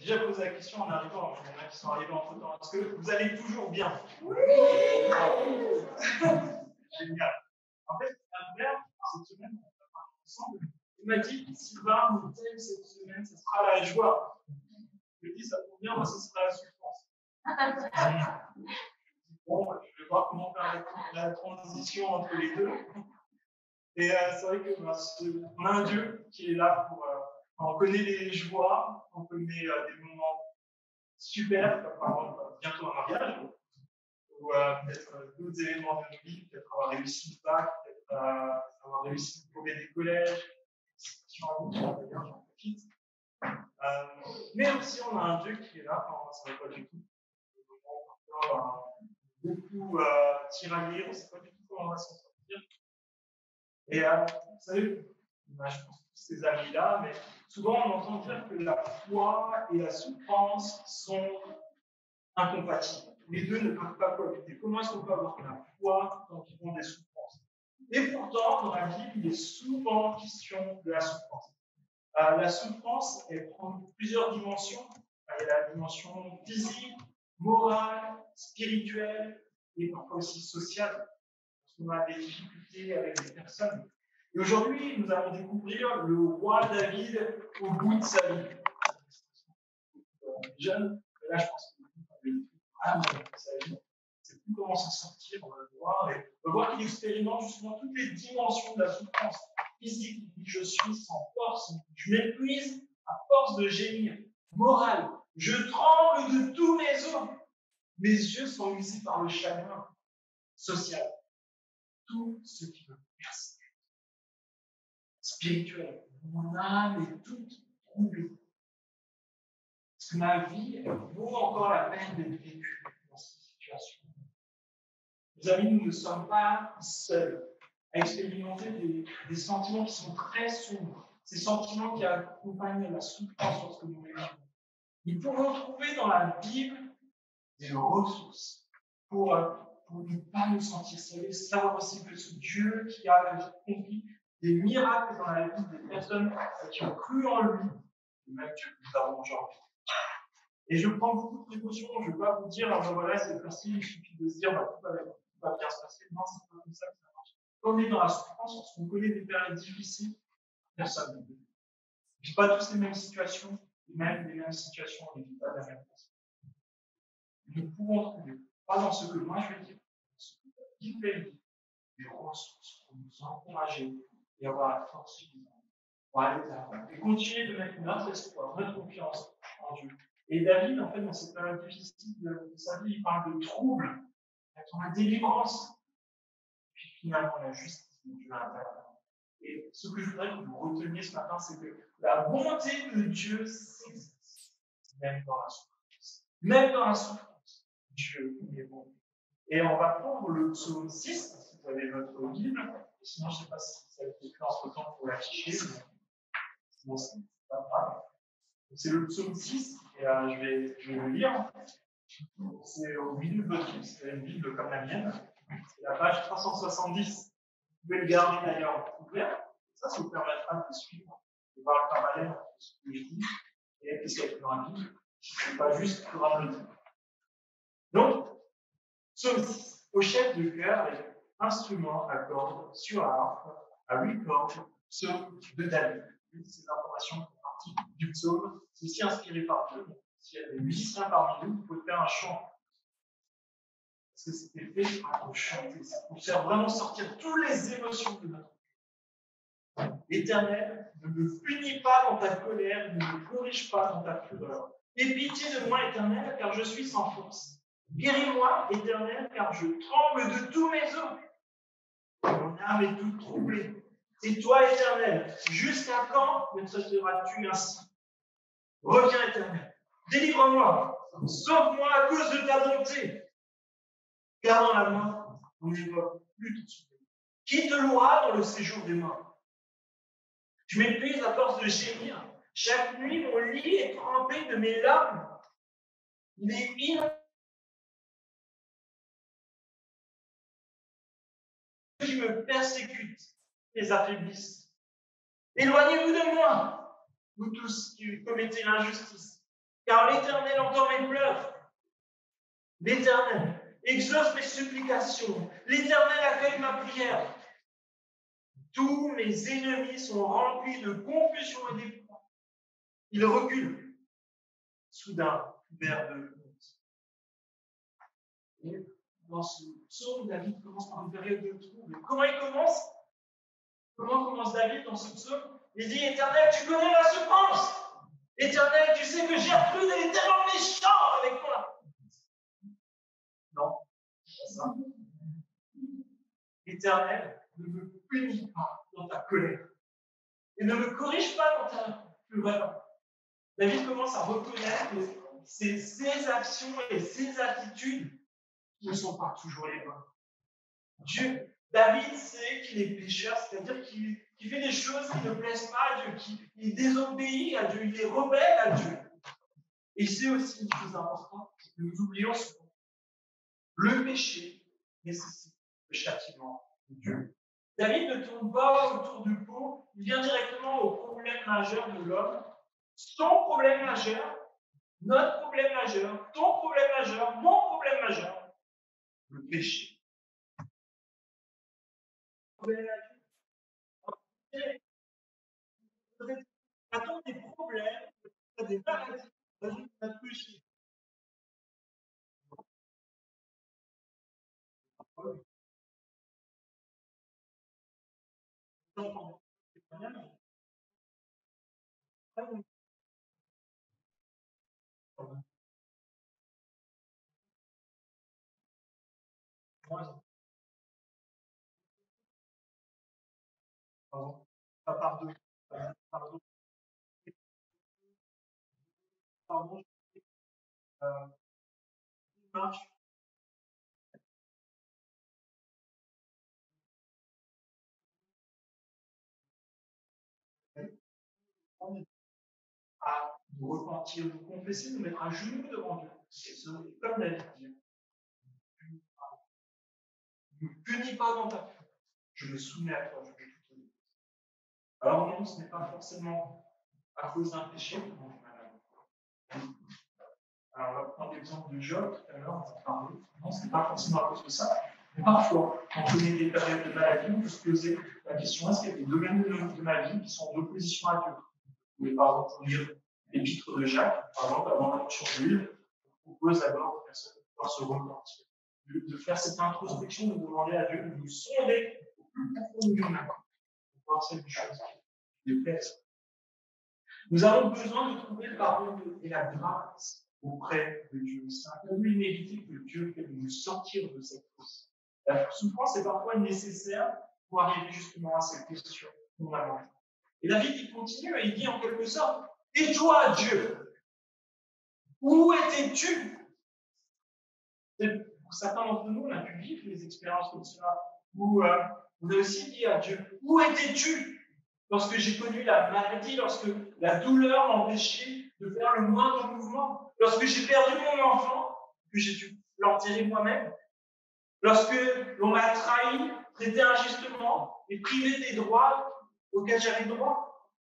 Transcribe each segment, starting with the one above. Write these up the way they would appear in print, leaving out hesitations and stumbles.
déjà posé la question en arrivant, il y en a qui sont arrivés entre temps. Est-ce que vous allez toujours bien? Oui. Génial. En fait, un frère, cette semaine, on va parler ensemble. Il m'a dit, Sylvain, mon thème cette semaine, ce sera la joie. Je lui ai dit, ça tombe bien, moi, ce sera la souffrance. Bon, je vais voir comment faire la transition entre les deux. Et c'est vrai qu'on a un Dieu qui est là pour. On connaît les joies, on connaît des moments super, comme par exemple bientôt un mariage, ou peut-être d'autres événements de notre vie, peut-être avoir réussi le bac, peut-être avoir réussi le brevet des collèges, d'ailleurs, j'en profite. Mais aussi, on a un Dieu qui est là quand ça ne va pas du tout. Beaucoup tiraillés, on ne sait pas du tout comment on va s'en sortir. Et vous savez, je pense tous ces amis-là, mais souvent on entend dire que la foi et la souffrance sont incompatibles. Les deux ne peuvent pas cohabiter. Comment est-ce qu'on peut avoir la foi quand ils ont des souffrances? Et pourtant, dans la Bible, il est souvent question de la souffrance. La souffrance, elle prend plusieurs dimensions. Il y a la dimension physique, morale, spirituelle et parfois aussi sociale. Parce qu'on a des difficultés avec des personnes. Et aujourd'hui, nous allons découvrir le roi David au bout de sa vie. Jeune, mais là, je pense que vous avez vraiment sa vie. C'est plus comment s'en sortir, on va le voir. Et on va voir qu'il expérimente justement toutes les dimensions de la souffrance. Physique, je suis sans force, je m'épuise à force de gémir. Morale, je tremble de tous mes os. Mes yeux sont usés par le chagrin. Social, tout ce qui me persécute. Spirituel, mon âme est toute troublée. Est-ce que ma vie elle vaut encore la peine d'être vécue dans cette situation? Mes amis, nous ne sommes pas seuls à expérimenter des sentiments qui sont très sombres, ces sentiments qui accompagnent la souffrance lorsque nous vivons. Nous pouvons trouver dans la Bible des ressources pour ne pas nous sentir seuls, savoir aussi que ce Dieu qui a accompli des miracles dans la vie des personnes qui ont cru en lui, le même Dieu que nous avons aujourd'hui. Et je prends beaucoup de précautions, je ne vais pas vous dire, voilà, c'est facile, il suffit de se dire, tout va bien se passer. Non, c'est pas comme ça que ça marche. Quand on est dans la souffrance, lorsqu'on connaît des périodes difficiles, personne ne vit. On ne vit pas tous les mêmes situations, les mêmes situations, on ne vit pas de la même façon. Nous pouvons trouver, pas dans ce que moi je vais dire, dans ce que la Bible dit, des ressources pour nous encourager et avoir la force suffisante pour aller de l'avant et continuer de mettre notre espoir, notre confiance en Dieu. Et David, en fait, dans cette période difficile de sa vie, il parle de trouble, la délivrance, puis finalement la justice de Dieu à l'intérieur. Et ce que je voudrais que vous reteniez ce matin, c'est que la bonté de Dieu s'exerce, même dans la souffrance. Même dans la souffrance, Dieu est bon. Et on va prendre le psaume 6, si vous avez votre Bible, et sinon je ne sais pas si ça a été fait entre-temps pour l'afficher, mais sinon c'est pas grave. C'est le psaume 6, et je vais le lire. C'est au milieu de votre Bible, c'est une Bible comme la mienne. C'est la page 370. Vous pouvez le garder d'ailleurs ouvert. Ça vous permettra de suivre, de voir le parallèle entre ce que je dis et ce qu'il y a plus dans la Bible. Ce n'est pas juste pour un le dire. Donc, psaume 6, au chef de chœur et instrument à cordes sur la harpe, à 8 cordes, psaume de David. Ces informations font partie du psaume. C'est aussi inspiré par Dieu. Donc, s'il y a des musiciens parmi nous, vous pouvez faire un chant. Parce que c'était fait pour chanter, c'est pour faire vraiment sortir toutes les émotions de notre vie. L'Éternel, ne me punis pas dans ta colère, ne me corrige pas dans ta fureur. Aie pitié de moi, Éternel, car je suis sans force. Guéris-moi, Éternel, car je tremble de tous mes os. Mon âme est toute troublée. Et toi, Éternel, jusqu'à quand me traiteras-tu ainsi? Reviens, Éternel, délivre-moi, sauve-moi à cause de ta bonté. Car dans la mort, on n'évoque plus ton souvenir. Qui te louera dans le séjour des morts? Je m'épuise à force de gémir. Chaque nuit, mon lit est trempé de mes larmes. Les inondations qui me persécutent les affaiblissent. Éloignez-vous de moi, vous tous qui commettez l'injustice, Car l'Éternel entend mes pleurs. L'Éternel exauce mes supplications. L'Éternel accueille ma prière. Tous mes ennemis sont remplis de confusion et d'effroi. Ils reculent. Soudain, couverts de honte. Et dans ce psaume, David commence par une période de trouble. Comment il commence? Comment commence David dans ce psaume? Il dit, Éternel, tu connais ma souffrance. Éternel, tu sais que Gertrude est tellement méchante avec moi. Non, c'est pas ça. L'Éternel ne me punit pas dans ta colère et ne me corrige pas dans ta fureur. David commence à reconnaître que ses actions et ses attitudes ne sont pas toujours les bonnes. David sait qu'il est pécheur, c'est-à-dire qu'il fait des choses qui ne plaisent pas à Dieu, qu'il désobéit à Dieu, il est rebelle à Dieu. Et c'est aussi une chose importante que nous oublions souvent. Le péché nécessite le châtiment de Dieu. David ne tourne pas autour du pot, il vient directement au problème majeur de l'homme. Son problème majeur, notre problème majeur, ton problème majeur, mon problème majeur, le péché. Attends des problèmes, des maladies, un péché. Pardon. Pardon. Pardon. Marche. À nous repentir, nous confesser, nous mettre à genoux devant Dieu. C'est ce, comme David dit. Ne me punis pas dans ta fuite. Je me soumets à toi, je vais tout donner. Alors non, ce n'est pas forcément à cause d'un péché que l'on est malade. Alors on va prendre l'exemple de Job, tout à l'heure, on va parler. Non, ce n'est pas forcément à cause de ça. Mais parfois, quand on connaît des périodes de maladie, on peut se poser la question, est-ce qu'il y a des domaines de ma vie qui sont en opposition à Dieu? Vous pouvez par exemple lire l'épître de Jacques, par exemple, avant la lecture de l'huile, on propose d'abord aux personnes de pouvoir se repentir, de faire cette introspection, de demander à Dieu de nous sonder au plus profond de nous-mêmes, pour voir cette chose qui nous plaise. Nous avons besoin de trouver le pardon et la grâce auprès de Dieu. C'est un peu inévitable que Dieu fait de nous sortir de cette fosse. La souffrance est parfois nécessaire pour arriver justement à cette question fondamentale. Et David, il continue et il dit en quelque sorte, et toi, Dieu, où étais-tu? Pour certains d'entre nous, on a pu vivre des expériences comme cela, où on a aussi dit à Dieu, où étais-tu lorsque j'ai connu la maladie, lorsque la douleur m'empêchait de faire le moindre mouvement, lorsque j'ai perdu mon enfant, que j'ai dû l'enterrer moi-même, lorsque l'on m'a trahi, traité injustement et privé des droits auxquels j'avais droit,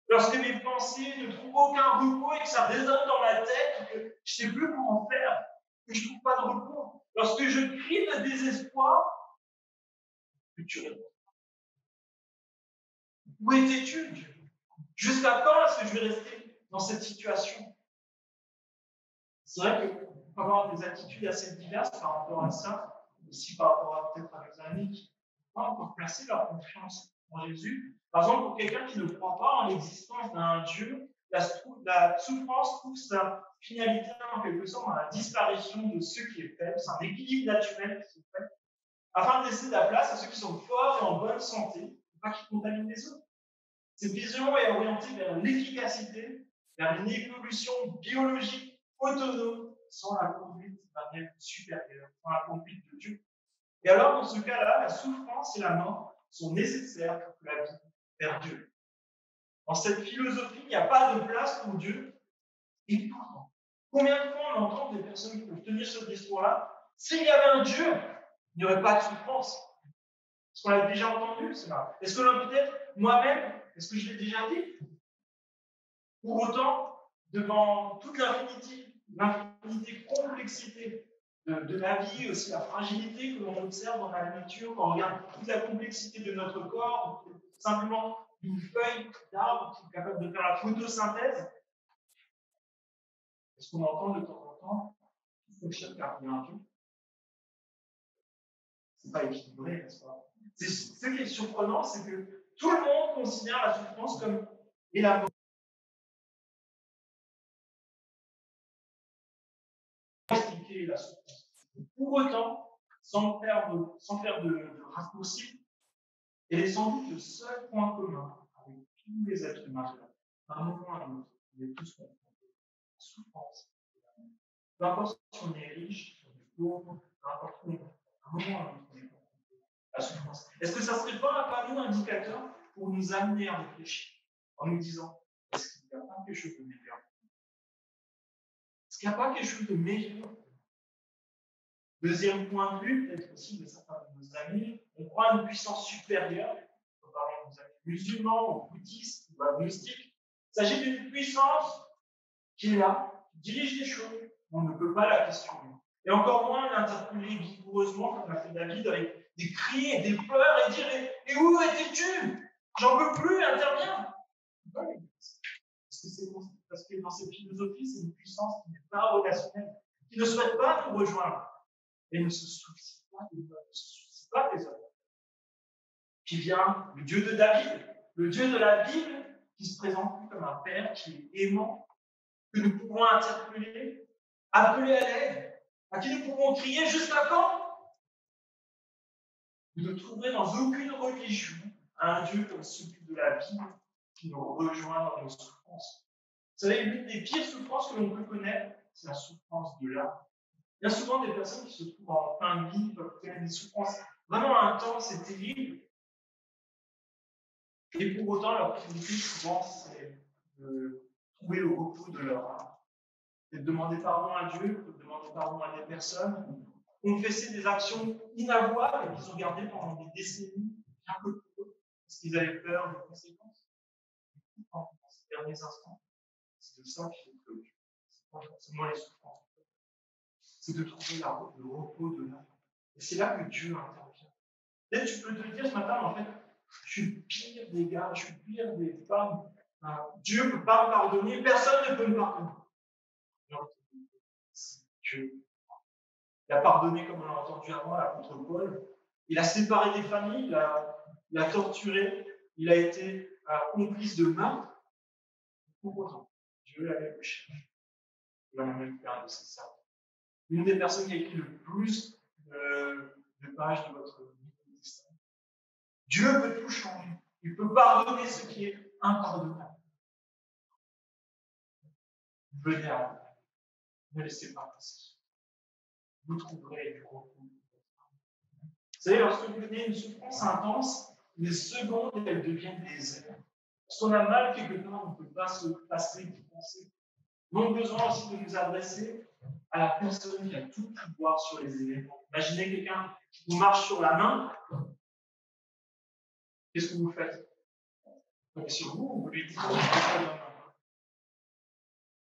lorsque mes pensées ne trouvent aucun repos et que ça résonne dans ma tête, que je ne sais plus comment en faire, que je ne trouve pas de repos, lorsque je crie de désespoir, que tu réponds. Où étais-tu, Dieu? Jusqu'à quand est-ce que je vais rester dans cette situation? C'est vrai qu'on peut avoir des attitudes assez diverses par rapport à ça, aussi par rapport à peut-être à nos amis qui n'ont pas encore placé leur confiance en Jésus. Par exemple, pour quelqu'un qui ne croit pas en l'existence d'un Dieu, la souffrance trouve sa finalité en quelque sorte dans la disparition de ceux qui est faible. C'est un équilibre naturel qui se fait afin de laisser la place à ceux qui sont forts et en bonne santé, pour pas qu'ils contaminent les autres. Cette vision est orientée vers l'efficacité, vers une évolution biologique autonome, sans la conduite d'un être supérieur, sans la conduite de Dieu. Et alors, dans ce cas-là, la souffrance et la mort sont nécessaires pour que la vie vers Dieu. Dans cette philosophie, il n'y a pas de place pour Dieu. Et pourtant, combien de fois on entend des personnes qui peuvent tenir ce discours-là? S'il y avait un Dieu, il n'y aurait pas de souffrance. Est-ce qu'on l'a déjà entendu, cela? Est-ce que l'on peut-être moi-même, est-ce que je l'ai déjà dit? Pour autant, devant toute l'infinité, complexité de la vie, aussi la fragilité que l'on observe dans la nature, quand on regarde toute la complexité de notre corps, simplement une feuille d'arbre qui est capable de faire la photosynthèse. Est-ce qu'on entend de temps en temps tout fonctionne car il y a un Dieu? C'est pas équilibré, n'est-ce pas? Ce qui est surprenant, c'est que tout le monde considère la souffrance comme et la mort. Expliquer la souffrance. Pour autant, sans faire de raccourcis, elle est sans doute le seul point commun avec tous les êtres humains. À un moment ou à un autre, on est tous confrontés à la souffrance. Peu importe si on est riche, si on est pauvre, peu importe où on est, à un moment ou à un autre, on est confronté à la souffrance. Est-ce que ça ne serait pas un panneau indicateur pour nous amener à réfléchir en nous disant, est-ce qu'il n'y a pas quelque chose de meilleur? Est-ce qu'il n'y a pas quelque chose de meilleur? Deuxième point de vue, peut-être aussi de certains de nos amis, on croit à une puissance supérieure, on parle de nos amis musulmans, ou bouddhistes, ou agnostiques. Il s'agit d'une puissance qui est là, qui dirige les choses, on ne peut pas la questionner. Et encore moins l'interpeller vigoureusement, comme l'a fait David, avec des cris et des pleurs, et dire et où étais-tu? J'en peux plus, interviens. Parce que dans cette philosophie, c'est une puissance qui n'est pas relationnelle, qui ne souhaite pas nous rejoindre. Et ne se soucie pas de nous, ne se soucie pas des hommes. Puis vient le Dieu de David, le Dieu de la Bible, qui se présente comme un Père qui est aimant, que nous pouvons interpeller, appeler à l'aide, à qui nous pouvons crier jusqu'à quand? Vous ne trouverez dans aucune religion un Dieu comme celui de la Bible qui nous rejoint dans nos souffrances. Vous savez, l'une des pires souffrances que l'on peut connaître, c'est la souffrance de l'âme. Il y a souvent des personnes qui se trouvent en fin de vie, peuvent connaître des souffrances vraiment intenses et terribles. Et pour autant, leur priorité, souvent, c'est de trouver le repos de leur âme. C'est de demander pardon à Dieu, de demander pardon à des personnes, confesser des actions inavouables et qu'ils ont gardées pendant des décennies, bien que pour eux, parce qu'ils avaient peur des conséquences. Dans ces derniers instants, c'est de ça qui est préoccupé. C'est pas forcément les souffrances. C'est de trouver le repos de l'âme. Et c'est là que Dieu intervient. Peut-être tu peux te dire ce matin, en fait, je suis le pire des gars, je suis le pire des femmes. Dieu ne peut pas me pardonner, personne ne peut me pardonner. Non, Dieu. Il a pardonné, comme on l'a entendu avant, l'apôtre Paul. Il a séparé des familles, il a torturé, il a été complice de meurtre. Pour autant, Dieu l'avait péché. Il en a même fait un de ses servants. Une des personnes qui a écrit le plus de pages de votre Nouveau Testament. Dieu peut tout changer. Il peut pardonner ce qui est impardonnable. Venez à lui. Ne laissez pas passer. Vous trouverez du repos. Vous savez, lorsque vous venez une souffrance intense, les secondes, elles deviennent des heures. Lorsqu'on a mal quelque part, on ne peut pas se passer d'y penser. Nous avons besoin aussi de nous adresser à la personne qui a tout pouvoir sur les événements. Imaginez quelqu'un qui vous marche sur la main. Qu'est-ce que vous faites? Donc sur vous lui dites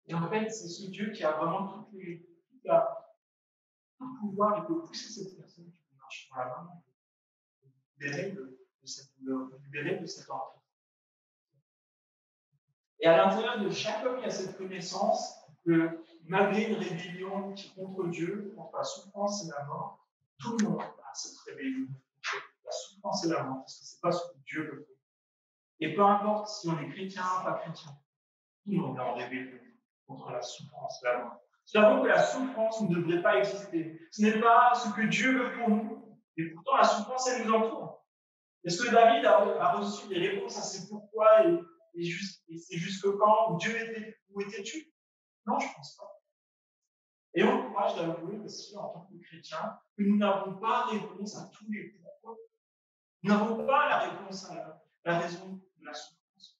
et en fait, c'est ce Dieu qui a vraiment tout pouvoir, il peut pousser cette personne qui vous marche sur la main, vous libérer de cette douleur, vous libérer de cette envie. Et à l'intérieur de chaque homme, il y a cette connaissance que malgré une rébellion contre Dieu, contre la souffrance et la mort, tout le monde a cette rébellion contre la souffrance et la mort, parce que ce n'est pas ce que Dieu veut faire. Et peu importe si on est chrétien ou pas chrétien, tout le monde est en rébellion contre la souffrance et la mort. Nous savons que la souffrance ne devrait pas exister. Ce n'est pas ce que Dieu veut pour nous, et pourtant la souffrance, elle nous entoure. Est-ce que David a reçu des réponses à ses pourquoi et c'est jusque quand? Dieu était, où étais-tu? Non, je ne pense pas. Et on a le courage d'avouer aussi, en tant que chrétien, que nous n'avons pas réponse à tous les pourquoi. Nous n'avons pas la réponse à la raison de la souffrance.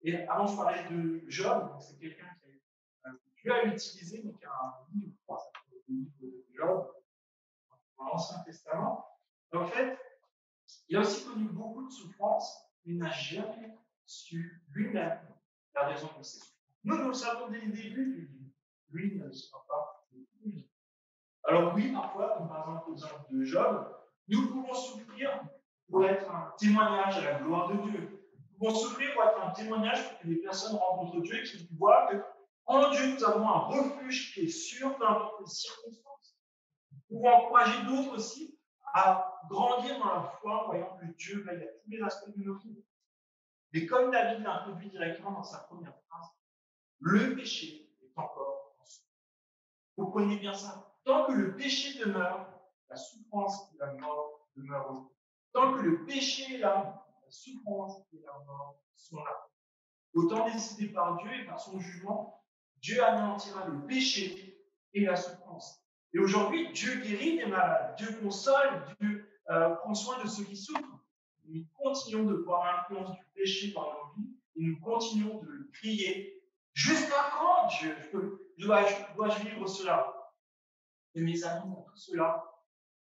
Et avant, je parlais de Job, c'est quelqu'un que Dieu a utilisé, donc il y a un livre, le livre de Job, dans l'Ancien Testament. Et en fait, il a aussi connu beaucoup de souffrances, mais il n'a jamais su lui-même la raison de ces souffrances. Nous le savons dès le début du livre. Lui ne le sera pas. Alors oui, parfois, comme par exemple l'exemple de Job, nous pouvons souffrir pour être un témoignage à la gloire de Dieu. Nous pouvons souffrir pour être un témoignage pour que les personnes rencontrent Dieu et qu'ils voient que en Dieu, nous avons un refuge qui est sûr, peu importe les circonstances. Nous pouvons encourager d'autres aussi à grandir dans la foi en voyant que Dieu veille à tous les aspects de nos vies. Mais comme David l'introduit directement dans sa première phrase, le péché est encore en soi. Vous comprenez bien ça. Tant que le péché demeure, la souffrance et la mort demeurent aussi. Tant que le péché est là, la souffrance et la mort sont là. Autant décidé par Dieu et par son jugement, Dieu anéantira le péché et la souffrance. Et aujourd'hui, Dieu guérit les malades, Dieu console, Dieu prend soin de ceux qui souffrent. Nous continuons de voir l'influence du péché dans nos vies et nous continuons de le crier. Jusqu'à quand, Dieu, dois-je vivre cela? Et mes amis, dans tout cela,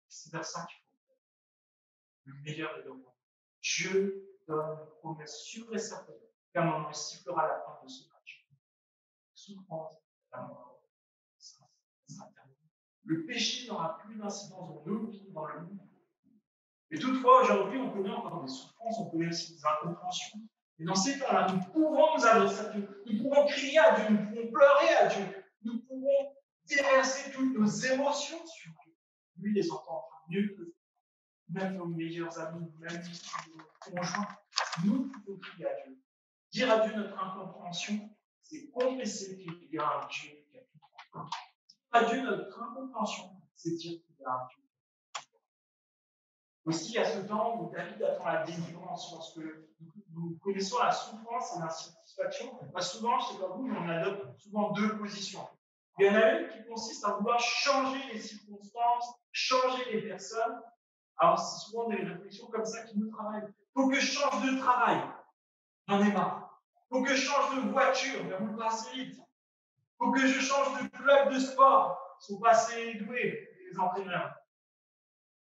c'est vers ça qu'il faut faire. Le meilleur est devant. Dieu donne une promesse sûre et certaine qu'à un moment, il sifflera la fin de ce match. La souffrance, la mort, ça sera terminé. Le péché n'aura plus d'incidence dans nos vies, dans le monde. Et toutefois, aujourd'hui, on connaît encore des souffrances, on connaît aussi des incompréhensions. Et dans ces cas-là, nous pouvons nous adresser à Dieu, nous pouvons crier à Dieu, nous pouvons pleurer à Dieu, nous pouvons déverser toutes nos émotions sur Dieu. Lui les entend mieux que même nos meilleurs amis, même nos conjoints. Nous pouvons crier à Dieu. Dire à Dieu notre incompréhension, c'est confesser qu'il y a un Dieu qui a tout compris. À Dieu notre incompréhension, c'est dire qu'il y a un Dieu. Aussi, à ce temps où David attend la délivrance, lorsque nous connaissons la souffrance et l'insatisfaction, souvent, je ne sais pas vous, mais on adopte souvent deux positions. Il y en a une qui consiste à vouloir changer les circonstances, changer les personnes. Alors, c'est souvent des réflexions comme ça qui nous travaillent. Il faut que je change de travail. J'en ai marre. Il faut que je change de voiture, mais roule pas assez vite. Il faut que je change de club de sport. Ils sont pas assez doués, les entraîneurs.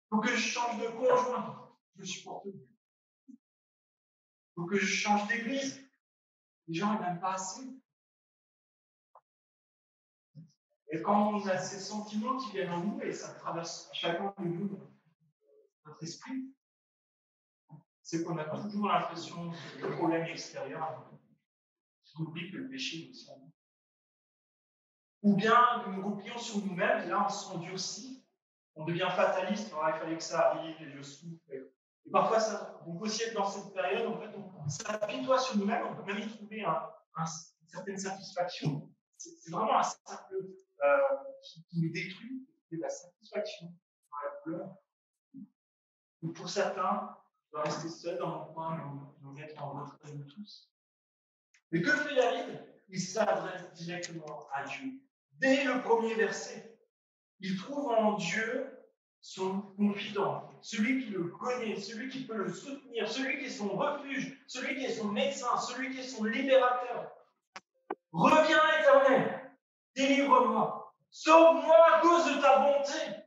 Il faut que je change de conjoint. Je ne supporte plus. Il faut que je change d'église. Les gens, ils n'aiment pas assez. Et quand on a ces sentiments qui viennent en nous, et ça traverse chacun de nous notre esprit, c'est qu'on a toujours l'impression que le problème est extérieur. On oublie que le péché est aussi en nous. Ou bien nous nous replions sur nous-mêmes, et là on s'endurcit, on devient fataliste, il fallait que ça arrive, et je souffre. Et parfois, on peut aussi être dans cette période, en fait, on s'apitoie sur nous-mêmes, on peut même y trouver une certaine satisfaction. C'est vraiment un cercle qui nous détruit, c'est la satisfaction dans la douleur. Ou pour certains, on doit rester seul dans mon coin, nous mettre en retrait de tous. Mais que fait David? Il s'adresse directement à Dieu. Dès le premier verset, il trouve en Dieu son confident, celui qui le connaît, celui qui peut le soutenir, celui qui est son refuge, celui qui est son médecin, celui qui est son libérateur. Reviens, Éternel, délivre-moi, sauve-moi à cause de ta bonté.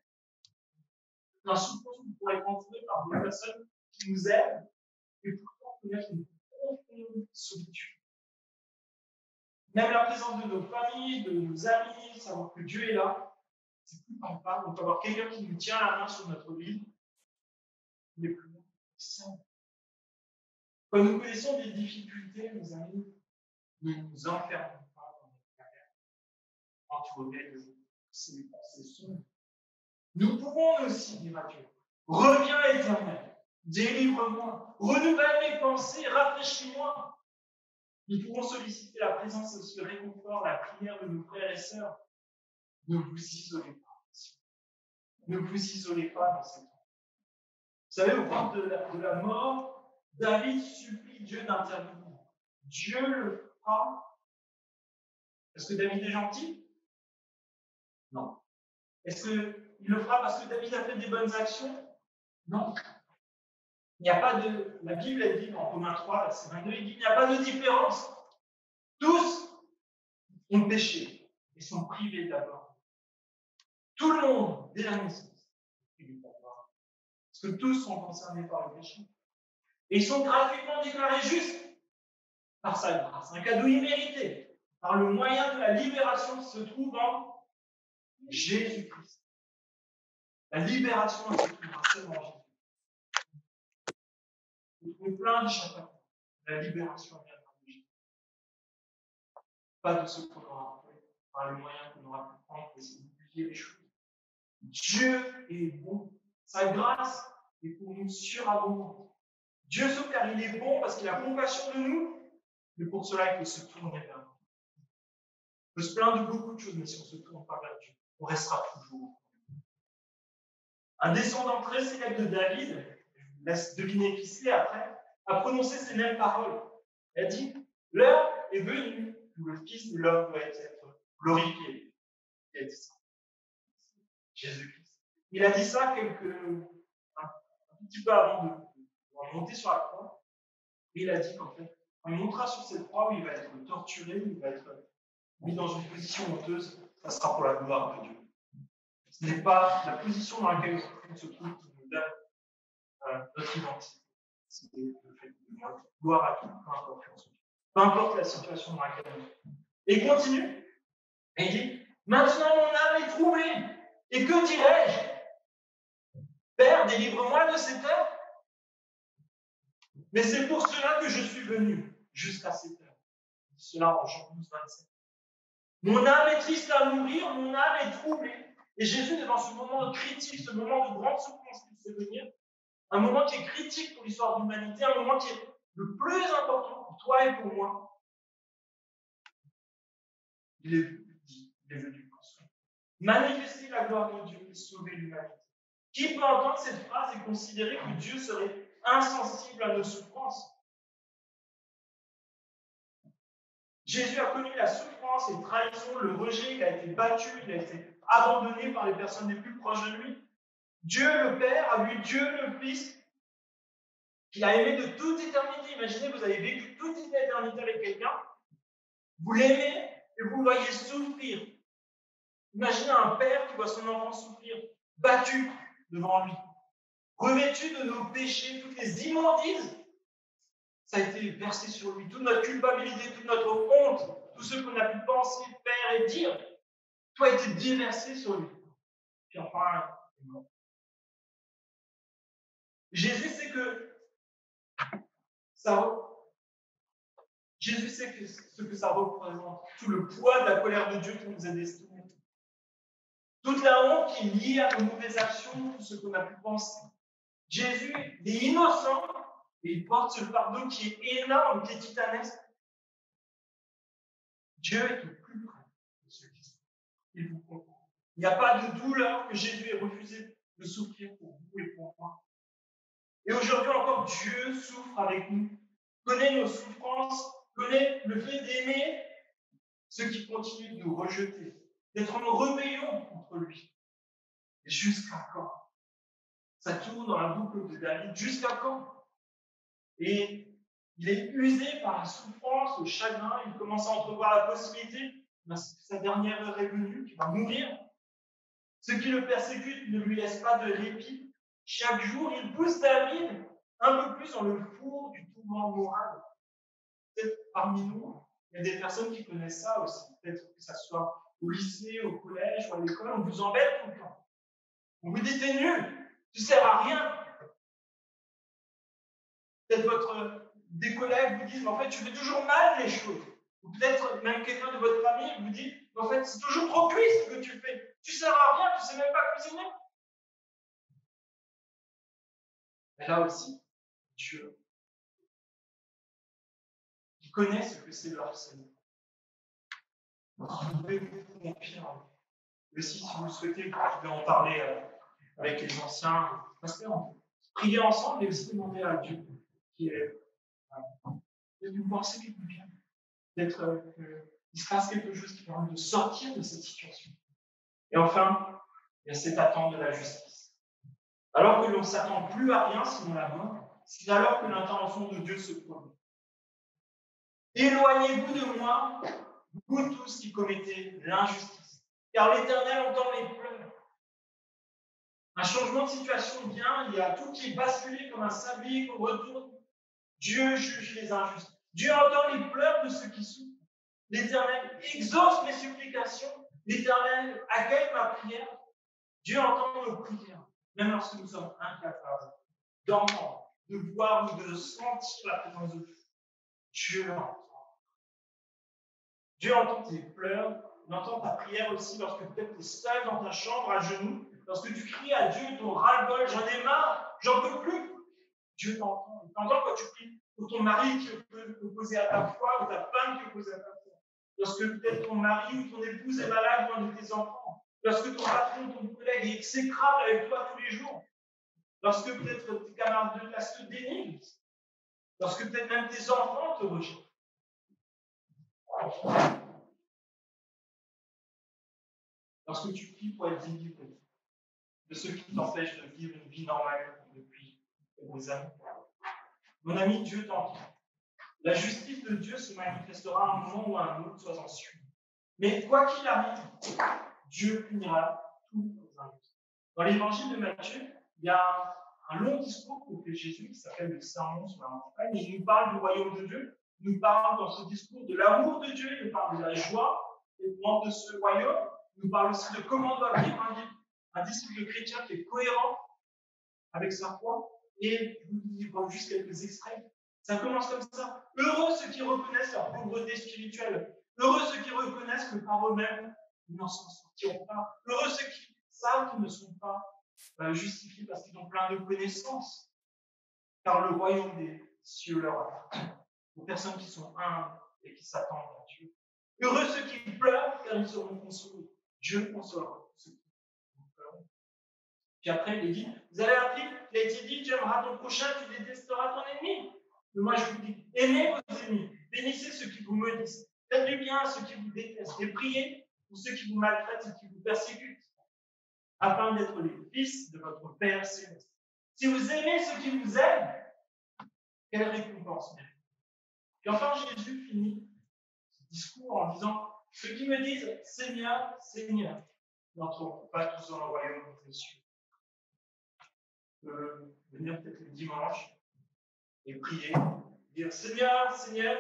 Dans la souffrance, vous pourrez être entouré par des personnes qui nous aiment, et pourtant connaître une profonde solitude. Même la présence de nos familles, de nos amis, savoir que Dieu est là, c'est plus palpable. On peut avoir quelqu'un qui nous tient la main sur notre vie. Il est plus simple. Quand nous connaissons des difficultés, mes amis, ne nous enfermons pas dans notre carrière, entourés de ces pensées sombres. Nous pouvons aussi dire à Dieu, reviens Éternel, délivre-moi, renouvelle mes pensées, rafraîchis-moi. Nous pouvons solliciter la présence et le réconfort, la prière de nos frères et sœurs. Ne vous isolez pas. Ne vous isolez pas dans ces temps. Vous savez, au point de la mort, David supplie Dieu d'intervenir. Dieu le fera. Est-ce que David est gentil? Non. Est-ce qu'il le fera parce que David a fait des bonnes actions? Non. Il n'y a pas de. La Bible, elle dit en Romains 3, verset 22, il dit qu'il n'y a pas de différence. Tous ont péché et sont privés de la gloire. Tout le monde, dès la naissance, est privé de la gloire. Parce que tous sont concernés par le péché. Et ils sont gratuitement déclarés justes par sa grâce. Un cadeau immérité. par le moyen de la libération qui se trouve en Jésus-Christ. La libération elle se trouve seulement en Jésus. Vous trouvez plein d'échappatoires. La libération vient de Jésus. Pas de ce qu'on aura fait, par le moyen qu'on aura pu prendre pour essayer d'oublier les choses. Dieu est bon. Sa grâce est pour nous surabondante. Dieu sauf car il est bon parce qu'il a compassion de nous, mais pour cela il faut se tourner vers nous. On peut se plaindre de beaucoup de choses, mais si on ne se tourne pas vers Dieu, on restera toujours. Un descendant très célèbre de David, je vous laisse deviner qui c'est après, a prononcé ces mêmes paroles. Il a dit « L'heure est venue où le Fils de l'homme doit être glorifié. » Il a dit ça. Jésus-Christ. Il a dit ça un petit peu avant de monter sur la croix. Et il a dit qu'en fait, quand il montera sur cette croix où il va être torturé, il va être mis dans une position honteuse, ça sera pour la gloire de Dieu. Ce n'est pas la position dans laquelle on se trouve qui nous donne notre identité. C'est le fait de gloire à Dieu, peu importe la situation dans laquelle on est. Et il continue. Et il dit, maintenant mon âme est troublée. Et que dirais-je? Père, délivre-moi de cette heure. Mais c'est pour cela que je suis venu jusqu'à cette heure. Cela en Jean 12, 27. Mon âme est triste à mourir, mon âme est troublée. Et Jésus, devant ce moment critique, ce moment de grande souffrance qui fait venir, un moment qui est critique pour l'histoire de l'humanité, un moment qui est le plus important pour toi et pour moi, il est venu manifester la gloire de Dieu et sauver l'humanité. Qui peut entendre cette phrase et considérer que Dieu serait insensible à nos souffrances? Jésus a connu la souffrance, les trahisons, le rejet, il a été battu, il a été abandonné par les personnes les plus proches de lui. Dieu le Père a vu Dieu le Fils, qu'il a aimé de toute éternité. Imaginez, vous avez vécu toute une éternité avec quelqu'un, vous l'aimez et vous le voyez souffrir. Imaginez un père qui voit son enfant souffrir, battu devant lui, revêtu de nos péchés, toutes les immondices. Ça a été versé sur lui, toute notre culpabilité, toute notre honte, tout ce qu'on a pu penser, faire et dire, tout a été déversé sur lui. Puis enfin, il est mort. Jésus sait que ce que ça représente, tout le poids de la colère de Dieu qui nous est destiné, toute la honte qui est liée à nos mauvaises actions, tout ce qu'on a pu penser. Jésus est innocent et il porte ce fardeau qui est énorme, qui est titanesque. Dieu est au plus près de ceux qui souffrent. Il vous comprend. Il n'y a pas de douleur que Jésus ait refusé de souffrir pour vous et pour moi. Et aujourd'hui encore, Dieu souffre avec nous, connaît nos souffrances, connaît le fait d'aimer ceux qui continuent de nous rejeter, d'être en rébellion contre lui. Et jusqu'à quand? Ça tourne dans la boucle de David. Jusqu'à quand? Et il est usé par la souffrance, le chagrin. Il commence à entrevoir la possibilité que sa dernière heure est venue, qu'il va mourir. Ceux qui le persécutent ne lui laissent pas de répit. Chaque jour, il pousse David un peu plus dans le four du tourment moral. Peut-être parmi nous, il y a des personnes qui connaissent ça aussi. Peut-être que ça soit au lycée, au collège ou à l'école, on vous embête tout le temps. On vous dit, t'es nul, tu sers à rien. Peut-être des collègues vous disent, mais en fait, tu fais toujours mal les choses. Ou peut-être même quelqu'un de votre famille vous dit, mais en fait, c'est toujours trop cuit ce que tu fais. Tu sers à rien, tu sais même pas cuisiner. Mais là aussi, Dieu, il connaît ce que c'est le harcèlement. Vous pouvez vous confier en lui. Aussi, si vous le souhaitez, vous pouvez en parler avec les anciens pasteurs. Prier ensemble et aussi demander à Dieu qui est de nous penser quelque bien, d'être qu'il se passe quelque chose qui permet de sortir de cette situation. Et enfin, il y a cette attente de la justice. Alors que l'on ne s'attend plus à rien sinon la mort, c'est alors que l'intervention de Dieu se produit. Éloignez-vous de moi, vous tous qui commettez l'injustice, car l'Éternel entend les pleurs. Un changement de situation vient, il y a tout qui est basculé comme un sablier qu'on retourne. Dieu juge les injustes. Dieu entend les pleurs de ceux qui souffrent. l'Éternel exauce mes supplications, l'Éternel accueille ma prière. Dieu entend nos prières, même lorsque nous sommes incapables d'entendre, de voir ou de sentir la présence de Dieu. Dieu entend. Dieu entend tes pleurs, il entend ta prière aussi lorsque peut-être tu es seul dans ta chambre à genoux, lorsque tu cries à Dieu ton ras-le-bol, j'en ai marre, j'en peux plus. Dieu t'entend. Il t'entend quand tu pries pour ton mari qui peut opposer à ta foi ou ta femme qui est opposée à ta foi. Lorsque peut-être ton mari ou ton épouse est malade ou un de tes enfants. Lorsque ton patron, ton collègue est exécrable avec toi tous les jours. Lorsque peut-être tes camarades de classe te dénigrent. Lorsque peut-être même tes enfants te rejettent. Lorsque tu pries pour être délivré de ceux qui t'empêchent de vivre une vie normale depuis des années. Mon ami, Dieu t'entend. La justice de Dieu se manifestera à un moment ou à un autre, sois-en sûr. Mais quoi qu'il arrive, Dieu punira tous les injustes. Dans l'évangile de Matthieu, il y a un long discours que fait Jésus qui s'appelle le Sermon sur la montagne. Il nous parle du royaume de Dieu. Il nous parle dans ce discours de l'amour de Dieu. Il nous parle de la joie et de ce royaume. Il nous parle aussi de comment doit vivre un disciple chrétien qui est cohérent avec sa foi. Et je vous prends juste quelques extraits. Ça commence comme ça. Heureux ceux qui reconnaissent leur pauvreté spirituelle. Heureux ceux qui reconnaissent que par eux-mêmes, ils n'en sortiront pas. Heureux ceux qui savent qu'ils ne sont pas justifiés parce qu'ils ont plein de connaissances. Car le royaume des cieux leur appartient. Aux personnes qui sont humbles et qui s'attendent à Dieu. Heureux ceux qui pleurent car ils seront consolés. Dieu consolera ceux qui pleurent. Puis après, il est dit, vous avez appris, il a été dit, tu aimeras ton prochain, tu détesteras ton ennemi. Mais moi, je vous dis, aimez vos ennemis, bénissez ceux qui vous maudissent, faites du bien à ceux qui vous détestent, et priez pour ceux qui vous maltraitent et qui vous persécutent, afin d'être les fils de votre Père céleste. Si vous aimez ceux qui vous aiment, quelle récompense mérite? Puis enfin, Jésus finit ce discours en disant, ceux qui me disent, Seigneur, Seigneur, n'entreront pas tous dans le royaume des cieux. Venir peut-être le dimanche et prier, dire Seigneur, Seigneur,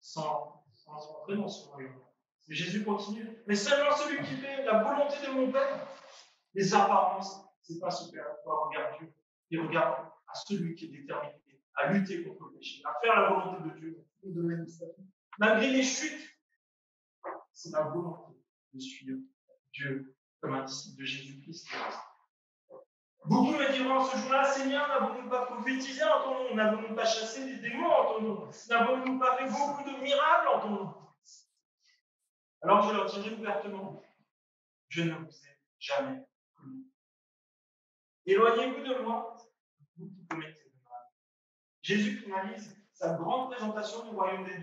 sans entrer dans son royaume. Mais Jésus continue, mais seulement celui qui fait la volonté de mon Père. Les apparences, c'est pas super. Il regarde Dieu. Il regarde à celui qui est déterminé à lutter contre le péché, à faire la volonté de Dieu dans le domaine de sa vie. Malgré les chutes, c'est la volonté de suivre Dieu comme un disciple de Jésus-Christ. Beaucoup me diront ce jour-là, Seigneur, n'avons-nous pas prophétisé en ton nom? N'avons-nous pas chassé des démons en ton nom? N'avons-nous pas fait beaucoup de miracles en ton nom? Alors je leur dirai ouvertement, je ne vous ai jamais connu. Éloignez-vous de moi, vous qui commettez le mal. Jésus finalise sa grande présentation du royaume de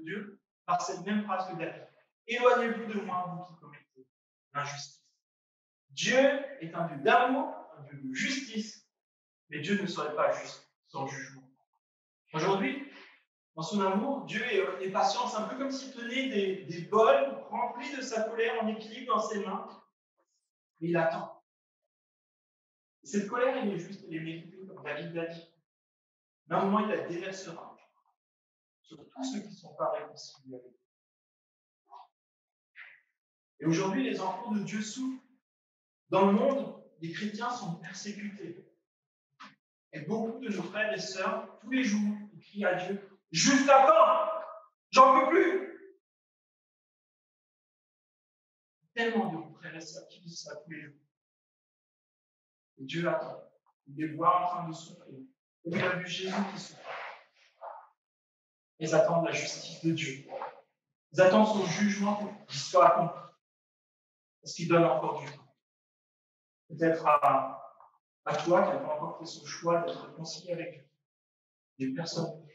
Dieu par cette même phrase que derrière. Éloignez-vous de moi, vous qui commettez l'injustice. Dieu est un Dieu d'amour, un Dieu de justice, mais Dieu ne serait pas juste sans jugement. Aujourd'hui, dans son amour, Dieu est patient. C'est un peu comme s'il tenait des bols remplis de sa colère en équilibre dans ses mains, et il attend. Cette colère, elle est juste, elle est méritée, comme David l'a dit. Mais à un moment, il la déversera sur tous ceux qui ne sont pas réconciliés avec lui. Et aujourd'hui, les enfants de Dieu souffrent. Dans le monde, les chrétiens sont persécutés. Et beaucoup de nos frères et sœurs, tous les jours, ils crient à Dieu, jusqu'à quand? J'en peux plus! Tellement de frères et sœurs qui disent ça tous les jours. Et Dieu attend. Il les voit en train de souffrir. Il a vu Jésus qui souffre. Ils attendent la justice de Dieu. Ils attendent son jugement qui soit accompli. Parce qu'il donne encore du temps. Peut-être à toi qui n'a pas encore fait ce choix d'être réconcilié avec Dieu. Des personnes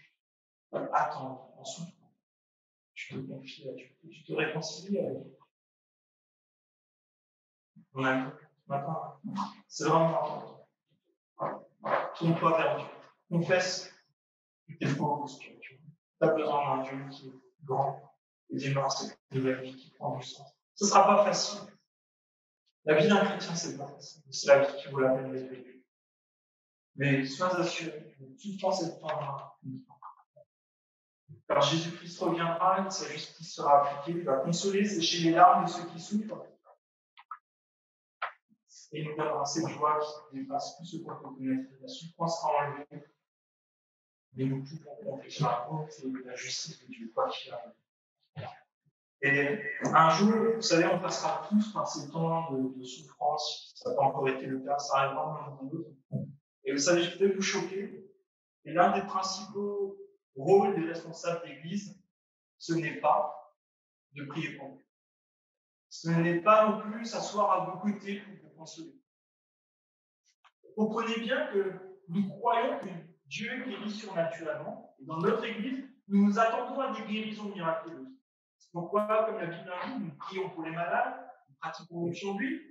attendent en souffrant. Tu te confies à Dieu. Tu te réconcilies avec Dieu. Mon ami, maintenant, c'est vraiment important. Tourne-toi vers Dieu. Confesse que tu es pauvre spirituellement. Tu as besoin d'un Dieu qui est grand et démarre cette nouvelle vie qui prend du sens. Ce ne sera pas facile. La vie d'un chrétien, c'est pas facile. C'est la vie qui vaut la peine d'être vécue. Mais sois assuré que tout le temps, cette fin-là, Car Jésus-Christ reviendra et sa justice sera appliquée. Il va consoler, sécher les larmes de ceux qui souffrent. Et il nous donnera cette joie qui dépasse tout ce qu'on peut connaître. La souffrance sera enlevée. Mais nous pouvons compter sur la bonté et la justice de Dieu, quoi qu'il arrive. Et un jour, vous savez, on passera tous par ces temps de souffrance. Ça n'a pas encore été le cas, ça arrivera un jour ou l'autre. Et vous savez, je vais vous choquer. Et l'un des principaux rôles des responsables d'Église, ce n'est pas de prier pour vous. Ce n'est pas non plus s'asseoir à vos côtés pour vous consoler. Comprenez bien que nous croyons que Dieu guérit surnaturellement. Et dans notre Église, nous nous attendons à des guérisons miraculeuses. C'est pourquoi, comme la Bible l'indique, nous prions pour les malades, nous pratiquons l'onction d'huile.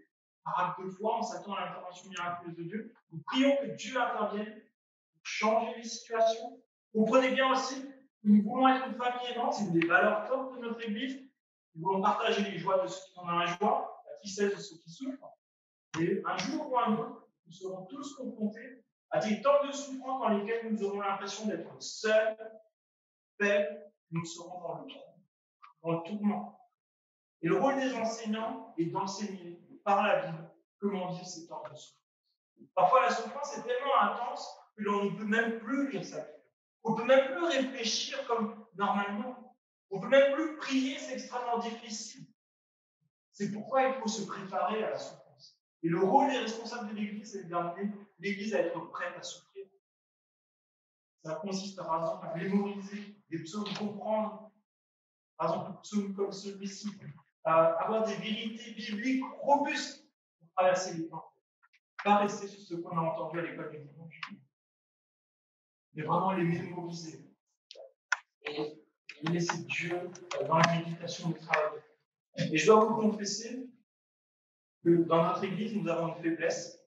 Par acte de foi, on s'attend à l'intervention miraculeuse de Dieu. Nous prions que Dieu intervienne pour changer les situations. Comprenez bien aussi que nous voulons être une famille aimante, c'est une des valeurs fortes de notre Église. Nous voulons partager les joies de ceux qui sont dans la joie, la tristesse de ceux qui souffrent. Et un jour ou un autre, nous serons tous confrontés à des temps de souffrance dans lesquels nous aurons l'impression d'être seuls, faibles, nous serons dans le tourment. Et le rôle des enseignants est d'enseigner par la Bible comment vivre ces temps de souffrance. Parfois, la souffrance est tellement intense que l'on ne peut même plus lire sa Bible. On ne peut même plus réfléchir comme normalement. On ne peut même plus prier, c'est extrêmement difficile. C'est pourquoi il faut se préparer à la souffrance. Et le rôle des responsables de l'Église, c'est d'amener l'Église à être prête à souffrir. Ça consiste, par exemple, à mémoriser des psaumes, comprendre, par exemple, un psaume comme celui-ci, à avoir des vérités bibliques robustes pour traverser les temps. Pas rester sur ce qu'on a entendu à l'école du dimanche, mais vraiment les mémoriser et laisser Dieu dans la méditation du travail. Et je dois vous confesser que dans notre Église, nous avons une faiblesse.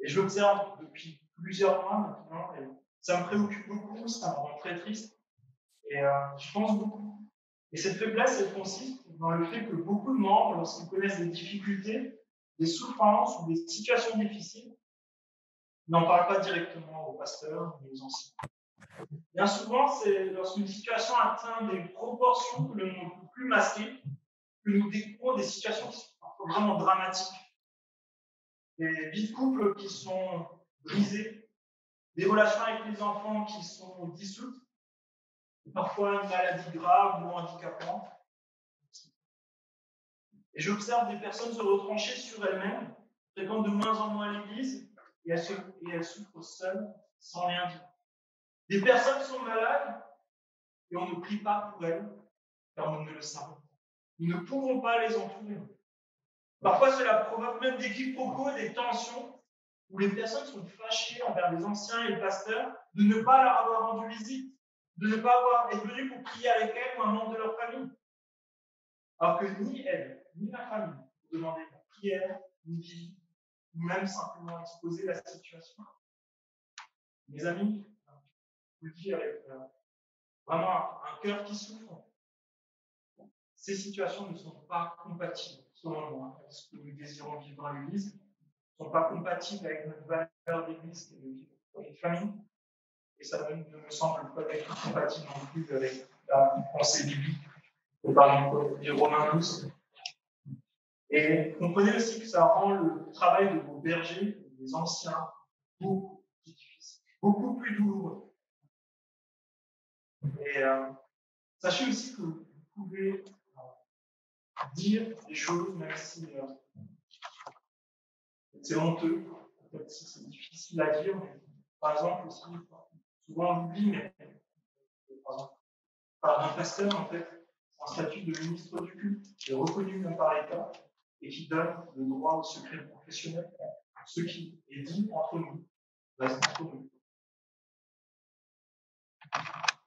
Et je l'observe depuis plusieurs mois maintenant. Et ça me préoccupe beaucoup, ça me rend très triste. Et je pense beaucoup. Et cette faiblesse, elle consiste dans le fait que beaucoup de membres, lorsqu'ils connaissent des difficultés, des souffrances ou des situations difficiles, n'en parlent pas directement aux pasteurs ni aux enseignants. Bien souvent, c'est lorsqu'une situation atteint des proportions que l'on ne peut plus masquer, que nous découvrons des situations qui sont parfois vraiment dramatiques. Des vies de couple qui sont brisées, des relations avec les enfants qui sont dissoutes, et parfois une maladie grave ou handicapante. Et j'observe des personnes se retrancher sur elles-mêmes, fréquentent de moins en moins l'Église, et elles souffrent seules, sans rien dire. Des personnes sont malades, et on ne prie pas pour elles, car nous ne le savons pas. Nous ne pouvons pas les entourer. Parfois, cela provoque même des quiproquos, des tensions, où les personnes sont fâchées envers les anciens et les pasteurs de ne pas leur avoir rendu visite, de ne pas avoir été venus pour prier avec elles ou un membre de leur famille. Alors que ni elles, ni la famille ne demandaient la prière, ni visite, ou même simplement exposer la situation. Mes amis, je vous le dis avec vraiment un cœur qui souffre, ces situations ne sont pas compatibles, selon moi, avec ce que nous désirons vivre dans l'Église, ne sont pas compatibles avec notre valeur d'Église et de vivre dans les familles, et ça ne me semble pas être compatible non plus avec la pensée biblique, par exemple des Romains 12. Et comprenez aussi que ça rend le travail de vos bergers, des anciens, beaucoup plus difficile, beaucoup plus douloureux. Et sachez aussi que vous pouvez dire des choses, même si c'est honteux, peut-être si c'est difficile à dire, mais par exemple aussi, souvent on oublie, mais par exemple, par un pasteur, en fait, un statut de ministre du culte qui est reconnu même par l'État et qui donne le droit au secret professionnel. Ce qui est dit entre nous reste entre nous.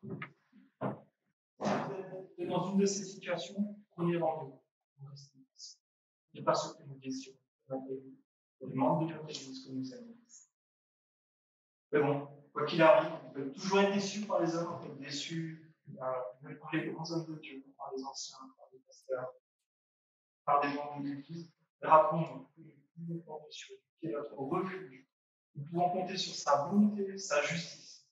Si vous êtes dans une de ces situations, prenez rendez-vous. Ce n'est pas ce que nous désirons. Les membres de notre Église que nous aimons. Mais bon, quoi qu'il arrive, on peut toujours être déçu par les hommes, on peut être déçu même par les grands hommes de Dieu, par les anciens, par les pasteurs, par des membres de l'Église. Mais rappelons-nous que nous pouvons compter sur lui, qui est notre refuge. Nous pouvons compter sur sa bonté, sa justice.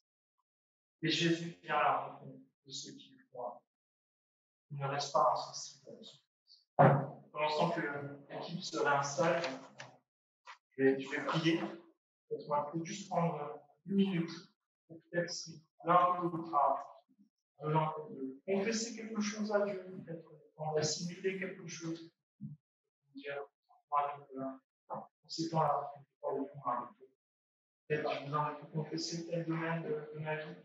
Et Jésus vient à la rencontre de ceux qui le croient. Il ne reste pas insensible à la souffrance. Pendant ce temps que l'équipe se réinstalle, je vais prier. Peut-être peut juste prendre 1 minute pour peut-être si l'un ou l'autre a besoin de confesser quelque chose à Dieu, peut-être d'assimiler quelque chose, dire, en ces temps-là, peut-être j'ai besoin de confesser tel domaine de ma vie.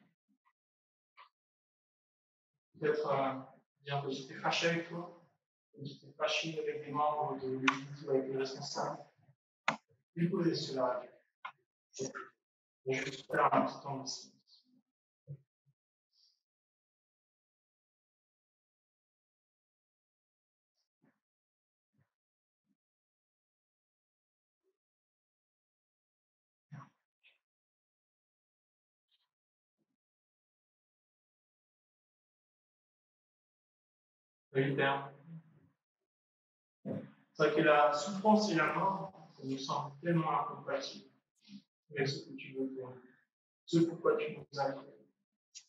Peut-être dire que j'étais fâché avec toi, que j'étais fâché avec des membres de l'église ou avec les responsables. Lui poser cela à Dieu. Et juste faire un petit temps ici. Oui, Père. C'est vrai que la souffrance et la mort, ça nous semble tellement incompatibles avec ce que tu veux pour nous, ce pourquoi tu nous as fait.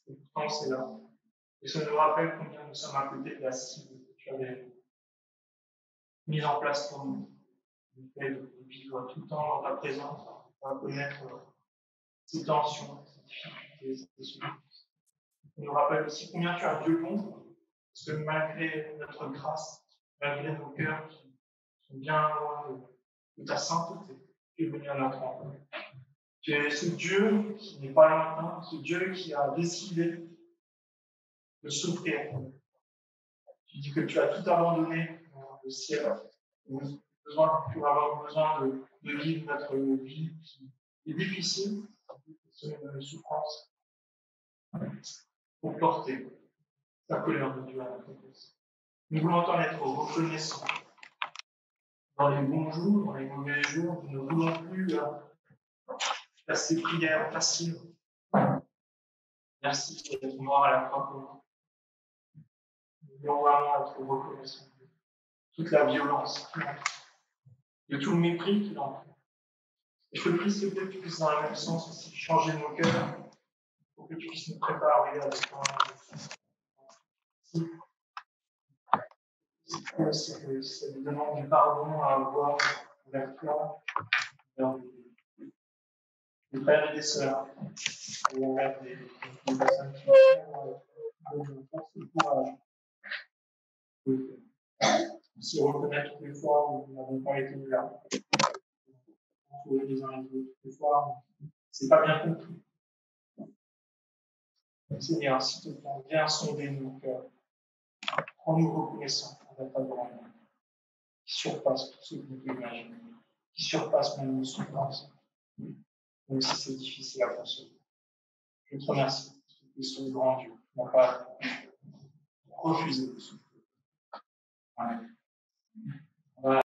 Et pourtant, c'est là. Et ça nous rappelle combien nous sommes à côté de la cible que tu avais mise en place pour nous. Le fait de vivre tout le temps dans ta présence, de connaître ces tensions, ces difficultés, ces souffrances. Ça nous rappelle aussi combien tu as Dieu bon, parce que malgré notre grâce, malgré nos cœurs qui sont bien loin de ta sainteté, tu es venu à notre rencontre. Tu es ce Dieu qui n'est pas lointain, ce Dieu qui a décidé de souffrir. Tu dis que tu as tout abandonné dans le ciel pour avoir besoin de vivre notre vie qui est difficile, une souffrance, pour porter la colère de Dieu à notre place. Nous voulons t'en être reconnaissants. Dans les bons jours, dans les mauvais jours, nous ne voulons plus faire ces prières faciles. Merci d'être mort à la croix pour nous. Nous voulons vraiment être reconnaissants de toute la violence, de tout le mépris qu'il en fait. Et je te prie, s'il te plaît, que tu puisses dans le même sens aussi changer nos cœurs pour que tu puisses nous préparer à ce point. C'est une demande du pardon à avoir vers toi, vers des frères et des sœurs, ou vers des personnes qui ont force et courage. Se reconnaître toutes les fois où nous n'avons pas été là. Trouver les uns les autres. Toutes les fois, c'est pas bien compris. Seigneur, s'il te plaît, viens sonder nos cœurs. Rends-nous reconnaissants pour ta grande main, qui surpasse tout ce que nous pouvons imaginer, qui surpasse même nos souffrances, même si c'est difficile à concevoir. Je te remercie que ce grand Dieu n'a pas refusé de souffrir. Amen.